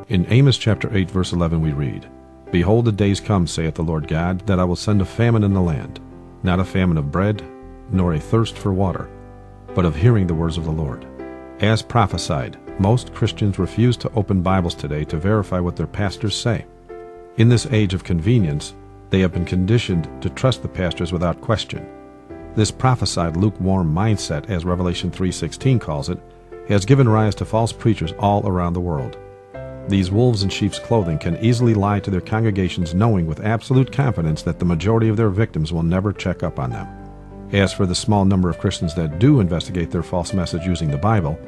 In Amos chapter 8, verse 11 we read, Behold, the days come, saith the Lord God, that I will send a famine in the land, not a famine of bread, nor a thirst for water, but of hearing the words of the Lord. As prophesied, most Christians refuse to open Bibles today to verify what their pastors say. In this age of convenience, they have been conditioned to trust the pastors without question. This prophesied lukewarm mindset, as Revelation 3:16 calls it, has given rise to false preachers all around the world. These wolves in sheep's clothing can easily lie to their congregations, knowing with absolute confidence that the majority of their victims will never check up on them. As for the small number of Christians that do investigate their false message using the Bible,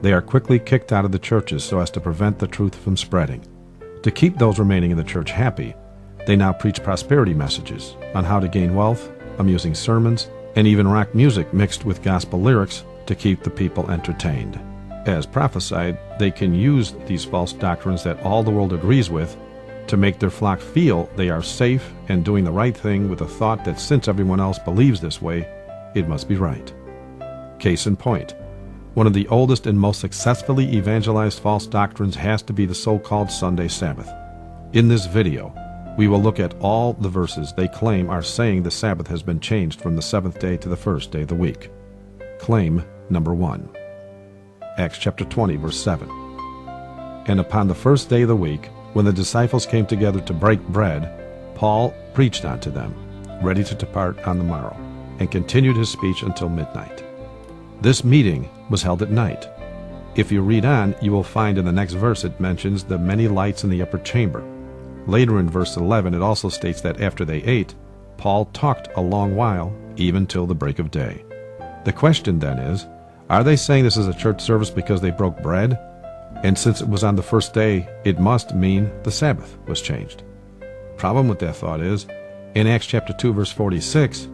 they are quickly kicked out of the churches so as to prevent the truth from spreading. To keep those remaining in the church happy, they now preach prosperity messages on how to gain wealth, amusing sermons, and even rock music mixed with gospel lyrics to keep the people entertained. As prophesied, they can use these false doctrines that all the world agrees with to make their flock feel they are safe and doing the right thing, with the thought that since everyone else believes this way, it must be right. Case in point, one of the oldest and most successfully evangelized false doctrines has to be the so-called Sunday Sabbath. In this video, we will look at all the verses they claim are saying the Sabbath has been changed from the seventh day to the first day of the week. Claim number 1. Acts chapter 20, verse 7. And upon the first day of the week, when the disciples came together to break bread, Paul preached unto them, ready to depart on the morrow, and continued his speech until midnight. This meeting was held at night. If you read on, you will find in the next verse it mentions the many lights in the upper chamber. Later in verse 11 it also states that after they ate, Paul talked a long while, even till the break of day. The question then is, are they saying this is a church service because they broke bread? And since it was on the first day, it must mean the Sabbath was changed. Problem with that thought is, in Acts chapter 2, verse 46,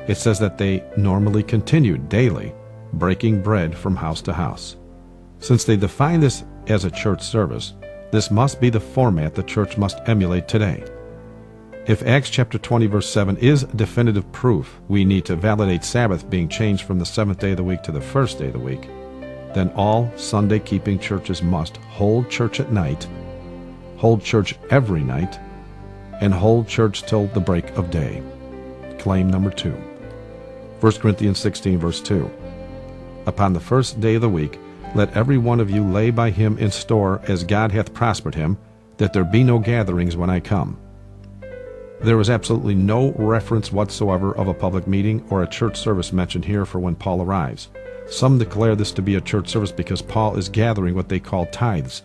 it says that they normally continued daily, breaking bread from house to house. Since they define this as a church service, this must be the format the church must emulate today. If Acts chapter 20, verse 7 is definitive proof we need to validate Sabbath being changed from the seventh day of the week to the first day of the week, then all Sunday-keeping churches must hold church at night, hold church every night, and hold church till the break of day. Claim number 2. 1 Corinthians 16, verse 2. Upon the first day of the week, let every one of you lay by him in store as God hath prospered him, that there be no gatherings when I come. There is absolutely no reference whatsoever of a public meeting or a church service mentioned here for when Paul arrives. Some declare this to be a church service because Paul is gathering what they call tithes.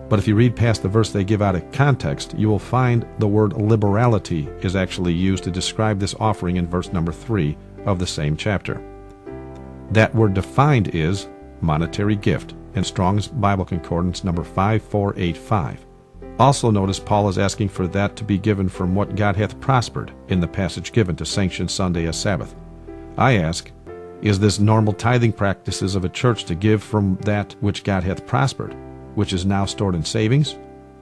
But if you read past the verse they give out of context, you will find the word liberality is actually used to describe this offering in verse number 3 of the same chapter. That word defined is monetary gift in Strong's Bible Concordance number 5485. Also notice Paul is asking for that to be given from what God hath prospered in the passage given to sanction Sunday as Sabbath. I ask, is this normal tithing practices of a church to give from that which God hath prospered, which is now stored in savings?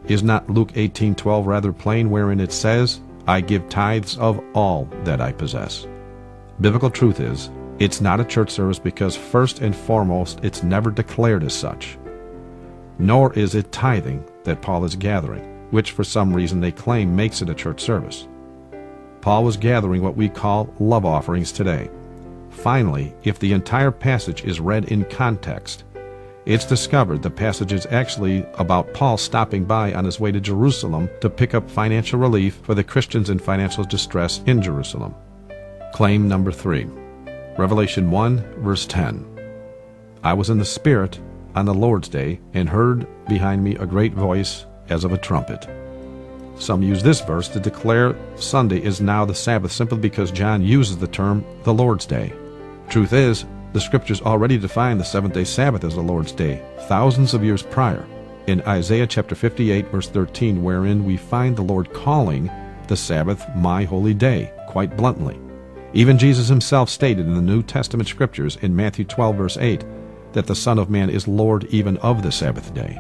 Is not Luke 18:12 rather plain, wherein it says, I give tithes of all that I possess? Biblical truth is, it's not a church service because first and foremost it's never declared as such. Nor is it tithing that Paul is gathering, which for some reason they claim makes it a church service. Paul was gathering what we call love offerings today. Finally, if the entire passage is read in context, it's discovered the passage is actually about Paul stopping by on his way to Jerusalem to pick up financial relief for the Christians in financial distress in Jerusalem. Claim number 3. Revelation 1, verse 10. I was in the Spirit on the Lord's day, and heard behind me a great voice as of a trumpet. Some use this verse to declare Sunday is now the Sabbath simply because John uses the term the Lord's day. Truth is, the Scriptures already define the seventh-day Sabbath as the Lord's day, thousands of years prior, in Isaiah chapter 58, verse 13, wherein we find the Lord calling the Sabbath my holy day, quite bluntly. Even Jesus himself stated in the New Testament Scriptures in Matthew 12, verse 8, that the Son of Man is Lord even of the Sabbath day.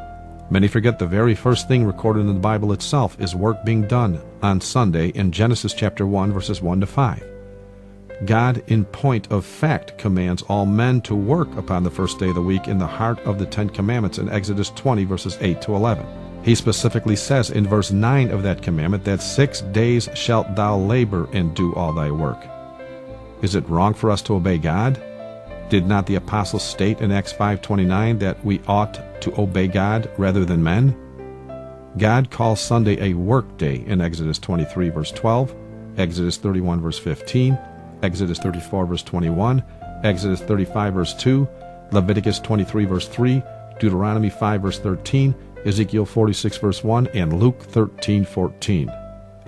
Many forget the very first thing recorded in the Bible itself is work being done on Sunday in Genesis chapter 1, verses 1 to 5. God, in point of fact, commands all men to work upon the first day of the week in the heart of the Ten Commandments in Exodus 20, verses 8 to 11. He specifically says in verse 9 of that commandment that 6 days shalt thou labor and do all thy work. Is it wrong for us to obey God? Did not the apostles state in Acts 5:29 that we ought to obey God rather than men? God calls Sunday a work day in Exodus 23 verse 12, Exodus 31 verse 15, Exodus 34 verse 21, Exodus 35 verse 2, Leviticus 23 verse 3, Deuteronomy 5 verse 13, Ezekiel 46 verse 1, and Luke 13:14.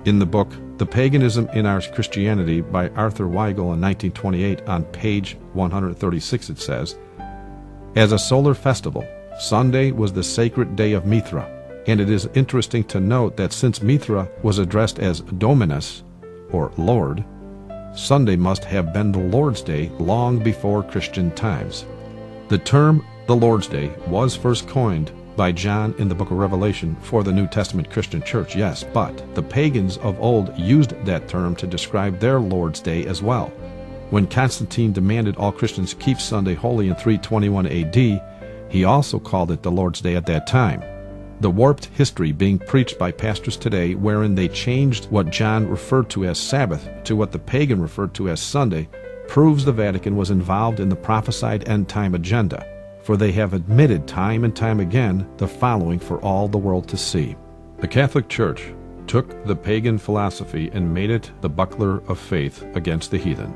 In the book The Paganism in Our Christianity by Arthur Weigel in 1928 on page 136 it says, as a solar festival, Sunday was the sacred day of Mithra, and it is interesting to note that since Mithra was addressed as Dominus, or Lord, Sunday must have been the Lord's Day long before Christian times. The term the Lord's Day was first coined by John in the book of Revelation for the New Testament Christian church, yes, but the pagans of old used that term to describe their Lord's Day as well. When Constantine demanded all Christians keep Sunday holy in 321 AD, he also called it the Lord's Day at that time. The warped history being preached by pastors today, wherein they changed what John referred to as Sabbath to what the pagan referred to as Sunday, proves the Vatican was involved in the prophesied end-time agenda, for they have admitted time and time again the following for all the world to see. The Catholic Church took the pagan philosophy and made it the buckler of faith against the heathen.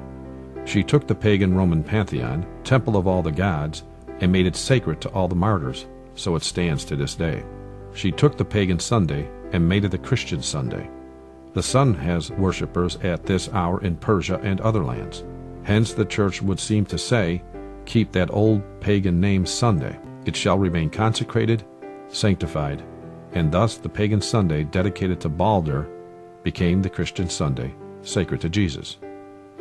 She took the pagan Roman pantheon, temple of all the gods, and made it sacred to all the martyrs, so it stands to this day. She took the pagan Sunday and made it the Christian Sunday. The sun has worshippers at this hour in Persia and other lands. Hence the church would seem to say, keep that old pagan name Sunday. It shall remain consecrated, sanctified, and thus the pagan Sunday dedicated to Balder became the Christian Sunday, sacred to Jesus.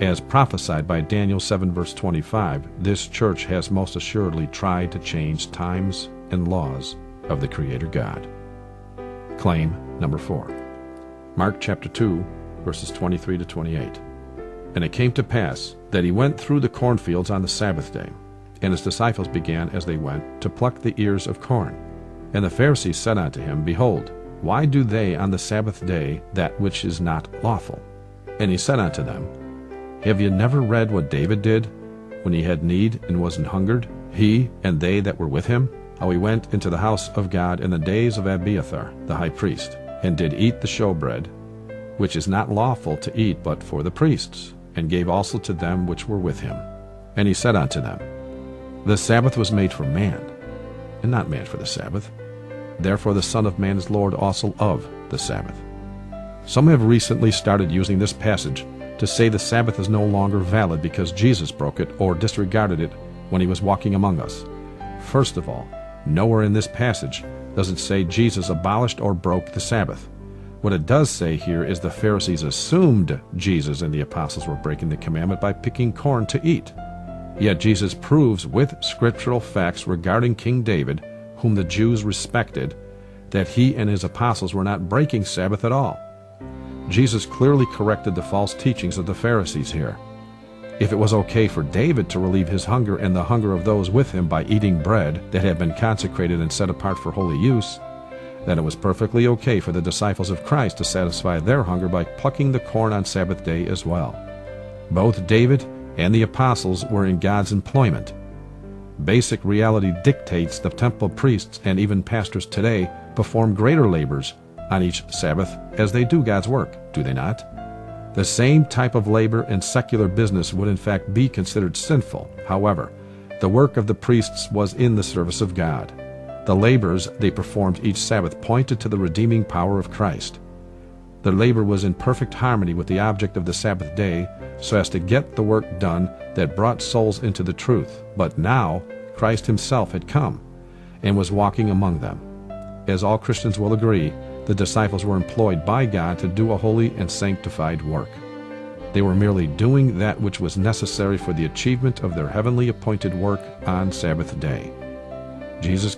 As prophesied by Daniel 7 verse 25, this church has most assuredly tried to change times and laws of the Creator God. Claim number 4. Mark chapter 2, verses 23 to 28. And it came to pass that he went through the cornfields on the Sabbath day, and his disciples began as they went to pluck the ears of corn. And the Pharisees said unto him, Behold, why do they on the Sabbath day that which is not lawful? And he said unto them, Have ye never read what David did, when he had need and was an hungered, he and they that were with him? How he went into the house of God in the days of Abiathar the high priest, and did eat the showbread, which is not lawful to eat but for the priests, and gave also to them which were with him. And he said unto them, The Sabbath was made for man, and not man for the Sabbath. Therefore the Son of Man is Lord also of the Sabbath. Some have recently started using this passage to say the Sabbath is no longer valid because Jesus broke it or disregarded it when he was walking among us. First of all, nowhere in this passage does it say Jesus abolished or broke the Sabbath. What it does say here is the Pharisees assumed Jesus and the apostles were breaking the commandment by picking corn to eat. Yet Jesus proves with scriptural facts regarding King David, whom the Jews respected, that he and his apostles were not breaking Sabbath at all. Jesus clearly corrected the false teachings of the Pharisees here. If it was okay for David to relieve his hunger and the hunger of those with him by eating bread that had been consecrated and set apart for holy use, then it was perfectly okay for the disciples of Christ to satisfy their hunger by plucking the corn on Sabbath day as well. Both David and the apostles were in God's employment. Basic reality dictates the temple priests and even pastors today perform greater labors on each Sabbath as they do God's work, do they not? The same type of labor in secular business would in fact be considered sinful. However, the work of the priests was in the service of God. The labors they performed each Sabbath pointed to the redeeming power of Christ. Their labor was in perfect harmony with the object of the Sabbath day, so as to get the work done that brought souls into the truth. But now Christ himself had come and was walking among them. As all Christians will agree, the disciples were employed by God to do a holy and sanctified work. They were merely doing that which was necessary for the achievement of their heavenly appointed work on Sabbath day. Jesus